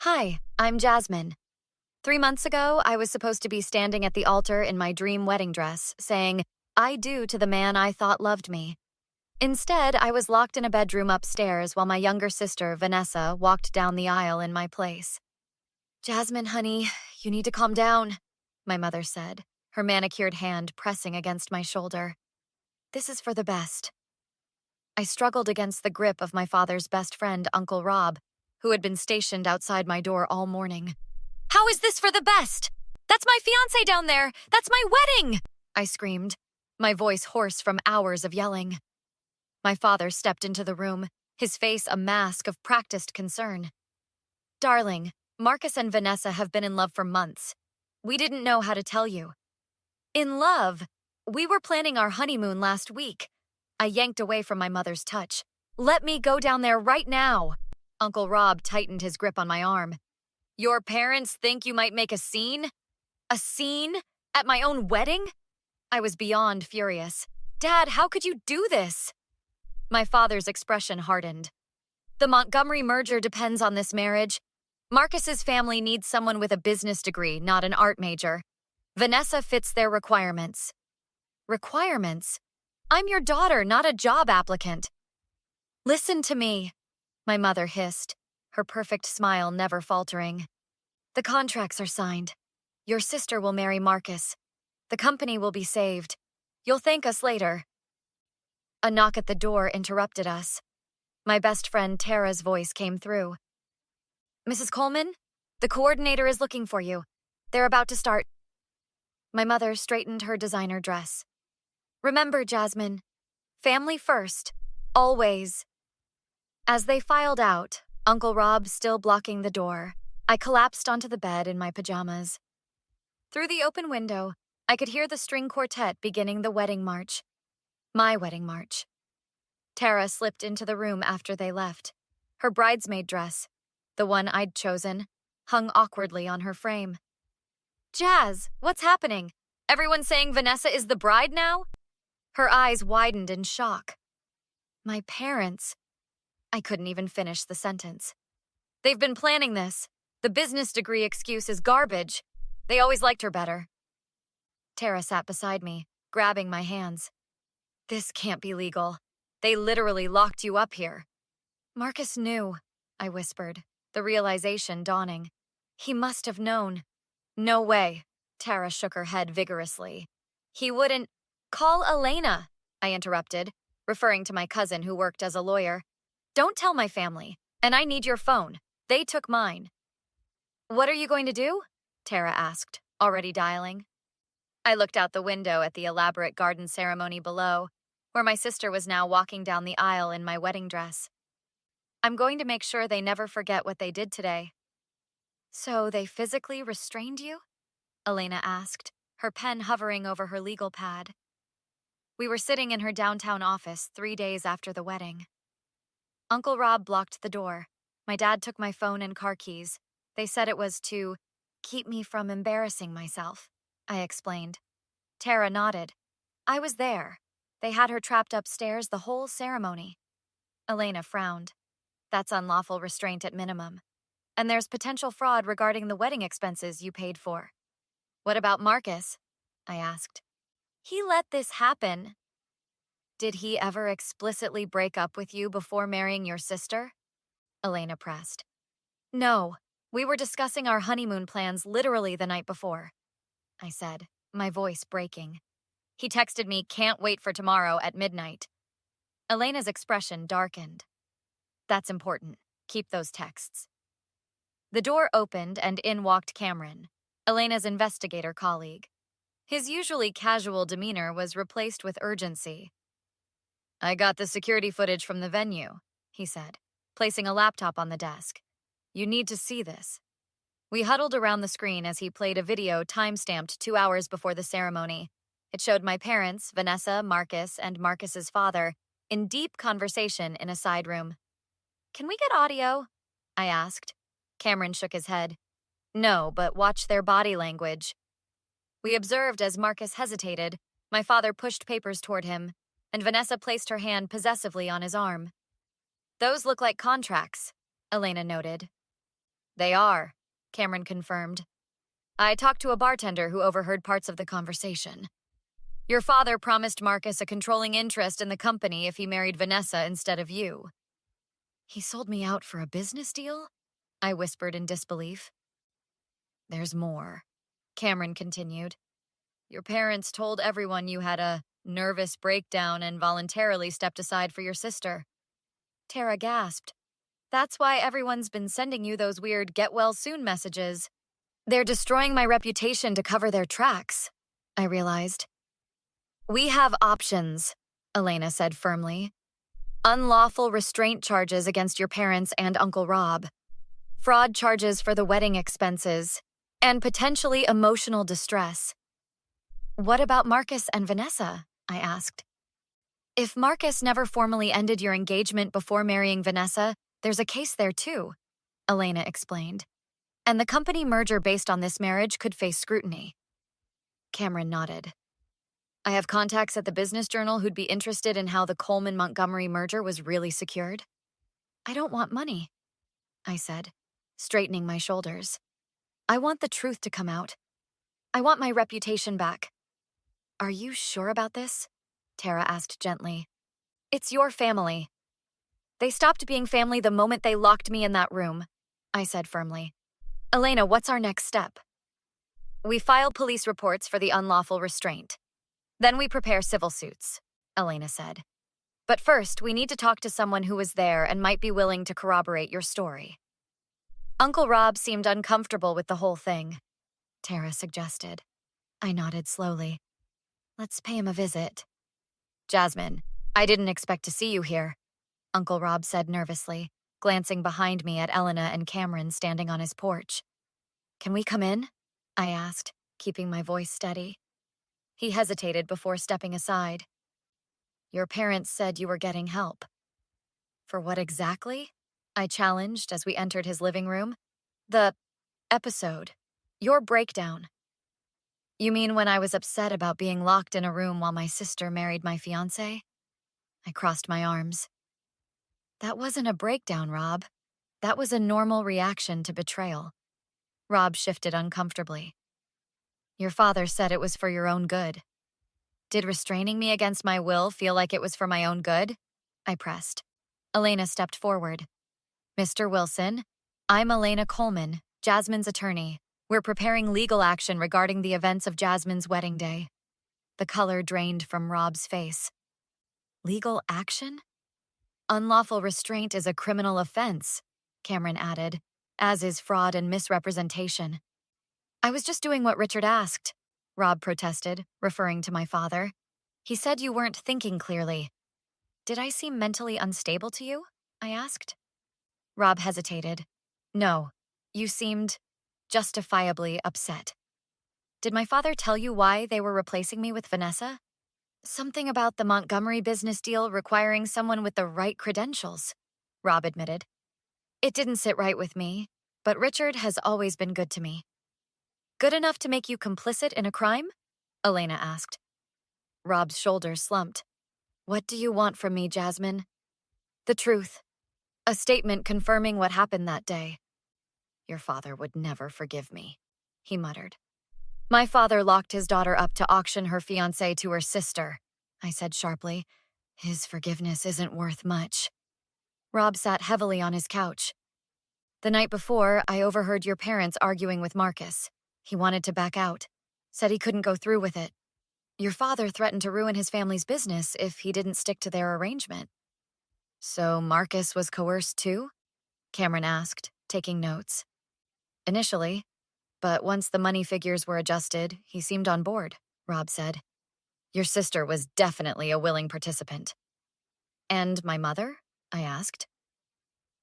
Hi, I'm Jasmine. 3 months ago, I was supposed to be standing at the altar in my dream wedding dress, saying, I do to the man I thought loved me. Instead, I was locked in a bedroom upstairs while my younger sister, Vanessa, walked down the aisle in my place. Jasmine, honey, you need to calm down, my mother said, her manicured hand pressing against my shoulder. This is for the best. I struggled against the grip of my father's best friend, Uncle Rob, who had been stationed outside my door all morning. How is this for the best? That's my fiancé down there! That's my wedding! I screamed, my voice hoarse from hours of yelling. My father stepped into the room, his face a mask of practiced concern. Darling, Marcus and Vanessa have been in love for months. We didn't know how to tell you. In love? We were planning our honeymoon last week. I yanked away from my mother's touch. Let me go down there right now. Uncle Rob tightened his grip on my arm. Your parents think you might make a scene? A scene? At my own wedding? I was beyond furious. Dad, how could you do this? My father's expression hardened. The Montgomery merger depends on this marriage. Marcus's family needs someone with a business degree, not an art major. Vanessa fits their requirements. Requirements? I'm your daughter, not a job applicant. Listen to me, my mother hissed, her perfect smile never faltering. The contracts are signed. Your sister will marry Marcus. The company will be saved. You'll thank us later. A knock at the door interrupted us. My best friend Tara's voice came through. Mrs. Coleman, the coordinator is looking for you. They're about to start. My mother straightened her designer dress. Remember, Jasmine, family first, always. As they filed out, Uncle Rob still blocking the door, I collapsed onto the bed in my pajamas. Through the open window, I could hear the string quartet beginning the wedding march. My wedding march. Tara slipped into the room after they left. Her bridesmaid dress, the one I'd chosen, hung awkwardly on her frame. Jazz, what's happening? Everyone saying Vanessa is the bride now? Her eyes widened in shock. My parents. I couldn't even finish the sentence. They've been planning this. The business degree excuse is garbage. They always liked her better. Tara sat beside me, grabbing my hands. This can't be legal. They literally locked you up here. Marcus knew, I whispered, the realization dawning. He must have known. No way. Tara shook her head vigorously. He wouldn't. Call Elena, I interrupted, referring to my cousin who worked as a lawyer. Don't tell my family, and I need your phone. They took mine. What are you going to do? Tara asked, already dialing. I looked out the window at the elaborate garden ceremony below, where my sister was now walking down the aisle in my wedding dress. I'm going to make sure they never forget what they did today. So they physically restrained you? Elena asked, her pen hovering over her legal pad. We were sitting in her downtown office 3 days after the wedding. Uncle Rob blocked the door. My dad took my phone and car keys. They said it was to keep me from embarrassing myself, I explained. Tara nodded. I was there. They had her trapped upstairs the whole ceremony. Elena frowned. That's unlawful restraint at minimum. And there's potential fraud regarding the wedding expenses you paid for. What about Marcus? I asked. He let this happen. Did he ever explicitly break up with you before marrying your sister? Elena pressed. No, we were discussing our honeymoon plans literally the night before, I said, my voice breaking. He texted me, can't wait for tomorrow at midnight. Elena's expression darkened. That's important. Keep those texts. The door opened and in walked Cameron, Elena's investigator colleague. His usually casual demeanor was replaced with urgency. I got the security footage from the venue, he said, placing a laptop on the desk. You need to see this. We huddled around the screen as he played a video time-stamped 2 hours before the ceremony. It showed my parents, Vanessa, Marcus, and Marcus's father, in deep conversation in a side room. Can we get audio? I asked. Cameron shook his head. No, but watch their body language. We observed as Marcus hesitated. My father pushed papers toward him, and Vanessa placed her hand possessively on his arm. Those look like contracts, Elena noted. They are, Cameron confirmed. I talked to a bartender who overheard parts of the conversation. Your father promised Marcus a controlling interest in the company if he married Vanessa instead of you. He sold me out for a business deal? I whispered in disbelief. There's more, Cameron continued. Your parents told everyone you had a nervous breakdown and voluntarily stepped aside for your sister. Tara gasped. That's why everyone's been sending you those weird get-well-soon messages. They're destroying my reputation to cover their tracks, I realized. We have options, Elena said firmly. Unlawful restraint charges against your parents and Uncle Rob, fraud charges for the wedding expenses, and potentially emotional distress. What about Marcus and Vanessa? I asked. If Marcus never formally ended your engagement before marrying Vanessa, there's a case there too, Elena explained. And the company merger based on this marriage could face scrutiny. Cameron nodded. I have contacts at the Business Journal who'd be interested in how the Coleman-Montgomery merger was really secured. I don't want money, I said, straightening my shoulders. I want the truth to come out. I want my reputation back. Are you sure about this? Tara asked gently. It's your family. They stopped being family the moment they locked me in that room, I said firmly. Elena, what's our next step? We file police reports for the unlawful restraint. Then we prepare civil suits, Elena said. But first, we need to talk to someone who was there and might be willing to corroborate your story. Uncle Rob seemed uncomfortable with the whole thing, Tara suggested. I nodded slowly. Let's pay him a visit. Jasmine, I didn't expect to see you here, Uncle Rob said nervously, glancing behind me at Elena and Cameron standing on his porch. Can we come in? I asked, keeping my voice steady. He hesitated before stepping aside. Your parents said you were getting help. For what exactly? I challenged as we entered his living room. The episode. Your breakdown. You mean when I was upset about being locked in a room while my sister married my fiancé? I crossed my arms. That wasn't a breakdown, Rob. That was a normal reaction to betrayal. Rob shifted uncomfortably. Your father said it was for your own good. Did restraining me against my will feel like it was for my own good? I pressed. Elena stepped forward. Mr. Wilson, I'm Elena Coleman, Jasmine's attorney. We're preparing legal action regarding the events of Jasmine's wedding day. The color drained from Rob's face. Legal action? Unlawful restraint is a criminal offense, Cameron added, as is fraud and misrepresentation. I was just doing what Richard asked, Rob protested, referring to my father. He said you weren't thinking clearly. Did I seem mentally unstable to you? I asked. Rob hesitated. No, you seemed justifiably upset. Did my father tell you why they were replacing me with Vanessa? Something about the Montgomery business deal requiring someone with the right credentials, Rob admitted. It didn't sit right with me, but Richard has always been good to me. Good enough to make you complicit in a crime? Elena asked. Rob's shoulders slumped. What do you want from me, Jasmine? The truth. A statement confirming what happened that day. Your father would never forgive me, he muttered. My father locked his daughter up to auction her fiancé to her sister, I said sharply. His forgiveness isn't worth much. Rob sat heavily on his couch. The night before, I overheard your parents arguing with Marcus. He wanted to back out, said he couldn't go through with it. Your father threatened to ruin his family's business if he didn't stick to their arrangement. So Marcus was coerced too? Cameron asked, taking notes. Initially, but once the money figures were adjusted, he seemed on board, Rob said. Your sister was definitely a willing participant. And my mother? I asked.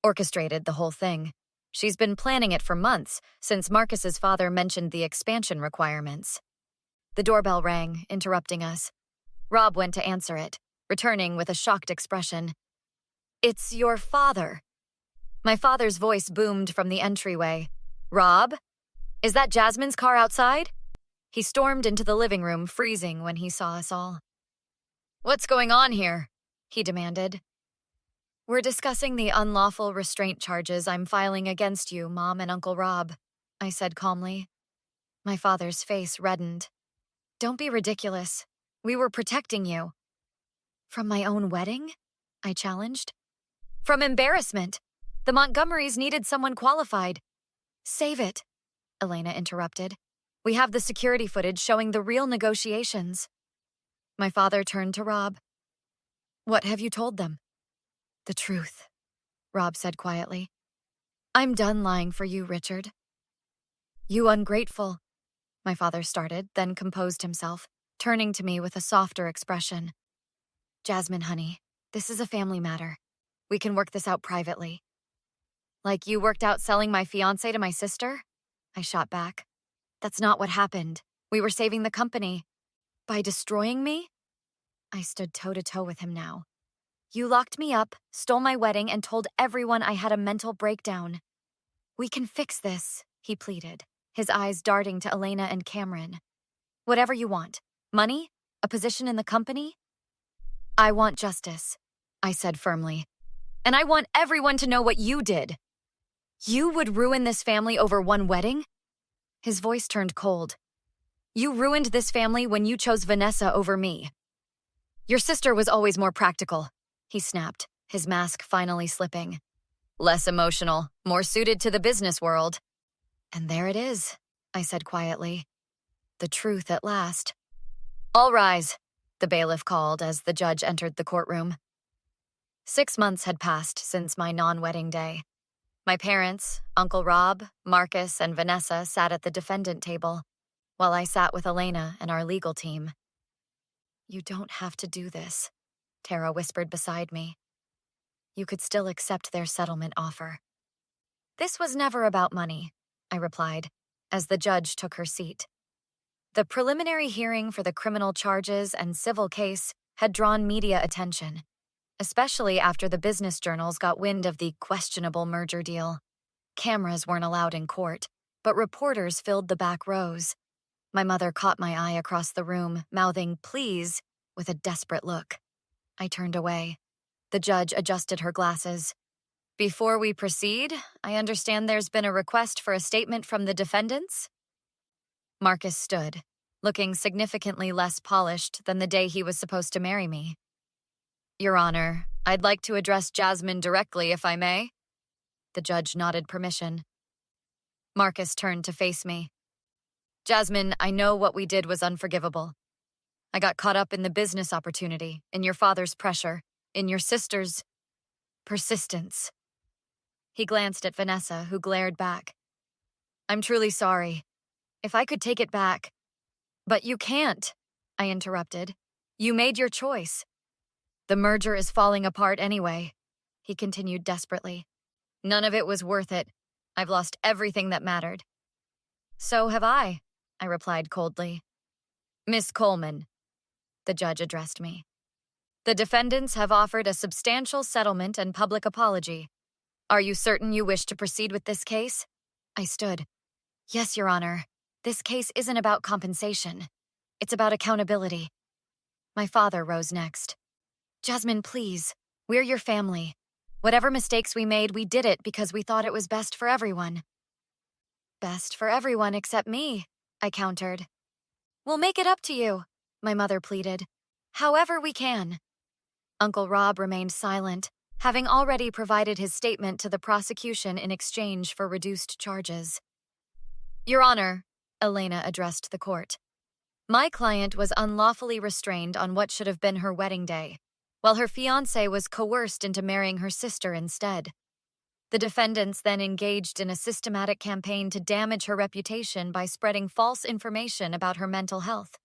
Orchestrated the whole thing. She's been planning it for months, since Marcus's father mentioned the expansion requirements. The doorbell rang, interrupting us. Rob went to answer it, returning with a shocked expression. It's your father. My father's voice boomed from the entryway. Rob? Is that Jasmine's car outside? He stormed into the living room, freezing when he saw us all. What's going on here? He demanded. We're discussing the unlawful restraint charges I'm filing against you, Mom and Uncle Rob, I said calmly. My father's face reddened. Don't be ridiculous. We were protecting you. From my own wedding? I challenged. From embarrassment. The Montgomerys needed someone qualified. Save it, Elena interrupted. We have the security footage showing the real negotiations. My father turned to Rob. What have you told them? The truth, Rob said quietly. I'm done lying for you, Richard. You ungrateful, my father started, then composed himself, turning to me with a softer expression. Jasmine, honey, this is a family matter. We can work this out privately. Like you worked out selling my fiancé to my sister? I shot back. That's not what happened. We were saving the company. By destroying me? I stood toe-to-toe with him now. You locked me up, stole my wedding, and told everyone I had a mental breakdown. We can fix this, he pleaded, his eyes darting to Elena and Cameron. Whatever you want. Money? A position in the company? I want justice, I said firmly. And I want everyone to know what you did. You would ruin this family over one wedding? His voice turned cold. You ruined this family when you chose Vanessa over me. Your sister was always more practical, he snapped, his mask finally slipping. Less emotional, more suited to the business world. And there it is, I said quietly. The truth at last. All rise, the bailiff called as the judge entered the courtroom. 6 months had passed since my non-wedding day. My parents, Uncle Rob, Marcus, and Vanessa sat at the defendant table, while I sat with Elena and our legal team. You don't have to do this, Tara whispered beside me. You could still accept their settlement offer. This was never about money, I replied, as the judge took her seat. The preliminary hearing for the criminal charges and civil case had drawn media attention, especially after the business journals got wind of the questionable merger deal. Cameras weren't allowed in court, but reporters filled the back rows. My mother caught my eye across the room, mouthing, "Please," with a desperate look. I turned away. The judge adjusted her glasses. Before we proceed, I understand there's been a request for a statement from the defendants? Marcus stood, looking significantly less polished than the day he was supposed to marry me. Your Honor, I'd like to address Jasmine directly, if I may. The judge nodded permission. Marcus turned to face me. Jasmine, I know what we did was unforgivable. I got caught up in the business opportunity, in your father's pressure, in your sister's persistence. He glanced at Vanessa, who glared back. I'm truly sorry. If I could take it back. But you can't, I interrupted. You made your choice. The merger is falling apart anyway, he continued desperately. None of it was worth it. I've lost everything that mattered. So have I replied coldly. Miss Coleman, the judge addressed me. The defendants have offered a substantial settlement and public apology. Are you certain you wish to proceed with this case? I stood. Yes, Your Honor. This case isn't about compensation. It's about accountability. My father rose next. Jasmine, please. We're your family. Whatever mistakes we made, we did it because we thought it was best for everyone. Best for everyone except me, I countered. We'll make it up to you, my mother pleaded. However we can. Uncle Rob remained silent, having already provided his statement to the prosecution in exchange for reduced charges. Your Honor, Elena addressed the court. My client was unlawfully restrained on what should have been her wedding day, while her fiancé was coerced into marrying her sister instead. The defendants then engaged in a systematic campaign to damage her reputation by spreading false information about her mental health.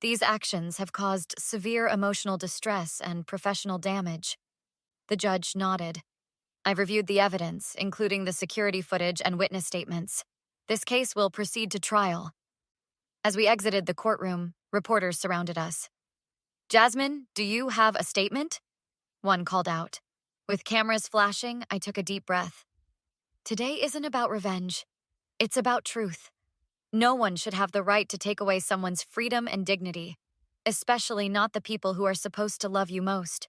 These actions have caused severe emotional distress and professional damage. The judge nodded. I've reviewed the evidence, including the security footage and witness statements. This case will proceed to trial. As we exited the courtroom, reporters surrounded us. Jasmine, do you have a statement? One called out. With cameras flashing, I took a deep breath. Today isn't about revenge. It's about truth. No one should have the right to take away someone's freedom and dignity, especially not the people who are supposed to love you most.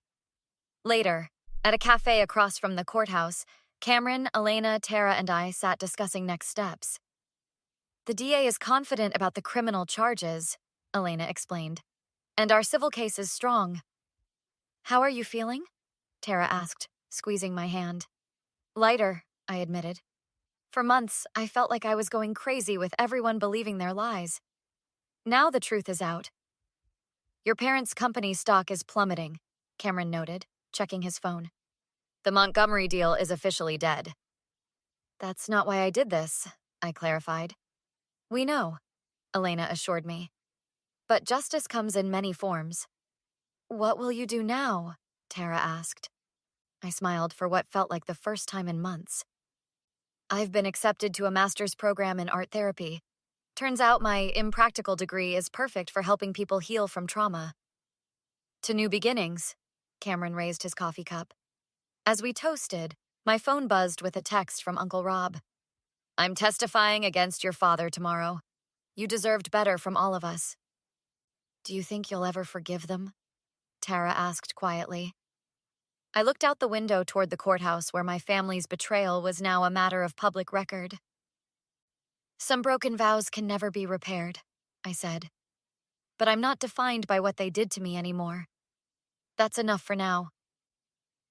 Later, At a cafe across from the courthouse, Cameron, Elena, Tara, and I sat discussing next steps. The DA is confident about the criminal charges, Elena explained, and our civil case is strong. How are you feeling? Tara asked, squeezing my hand. Lighter, I admitted. For months, I felt like I was going crazy with everyone believing their lies. Now the truth is out. Your parents' company stock is plummeting, Cameron noted, checking his phone. The Montgomery deal is officially dead. That's not why I did this, I clarified. We know, Elena assured me. But justice comes in many forms. What will you do now? Tara asked. I smiled for what felt like the first time in months. I've been accepted to a master's program in art therapy. Turns out my impractical degree is perfect for helping people heal from trauma. To new beginnings, Cameron raised his coffee cup. As we toasted, my phone buzzed with a text from Uncle Rob. I'm testifying against your father tomorrow. You deserved better from all of us. Do you think you'll ever forgive them? Tara asked quietly. I looked out the window toward the courthouse where my family's betrayal was now a matter of public record. Some broken vows can never be repaired, I said. But I'm not defined by what they did to me anymore. That's enough for now.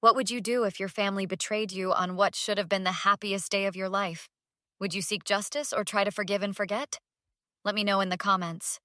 What would you do if your family betrayed you on what should have been the happiest day of your life? Would you seek justice or try to forgive and forget? Let me know in the comments.